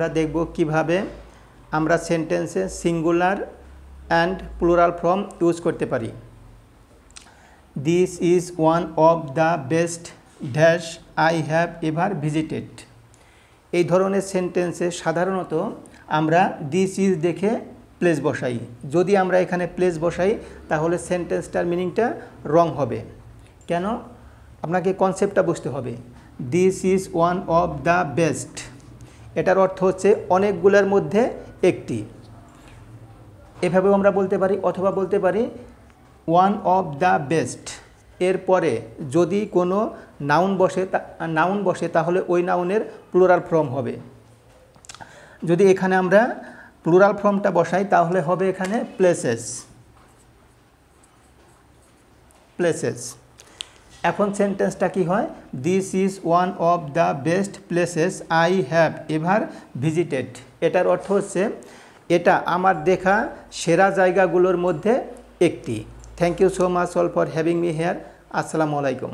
আমরা দেখব কিভাবে আমরা সেন্টেন্সে singular and plural form use করতে পারি। This is one of the best dash I have ever visited. এই ধরনের সেন্টেন্সে সাধারণত আমরা দিস ইজ দেখে প্লেস বসাই। যদি আমরা এখানে প্লেস বসাই তাহলে সেন্টেন্সটার মিনিংটা রং হবে। কেন? আপনাকে কনসেপ্টটা বুঝতে হবে। This is one of the best, এটার অর্থ হচ্ছে অনেকগুলোর মধ্যে একটি। এভাবেও আমরা বলতে পারি, অথবা বলতে পারি ওয়ান অফ দ্য বেস্ট। এরপরে যদি কোনো নাউন বসে তাহলে ওই নাউনের প্লুরাল ফর্ম হবে। যদি এখানে আমরা প্লুরাল ফর্মটা বসাই তাহলে হবে এখানে প্লেসেস। এখন সেন্টেন্সটা কি হয়? This is one of the best places I have ever visited. এটার অর্থ হচ্ছে এটা আমার দেখা সেরা জায়গাগুলোর মধ্যে একটি। Thank you so much all for having me here. আসসালামু আলাইকুম।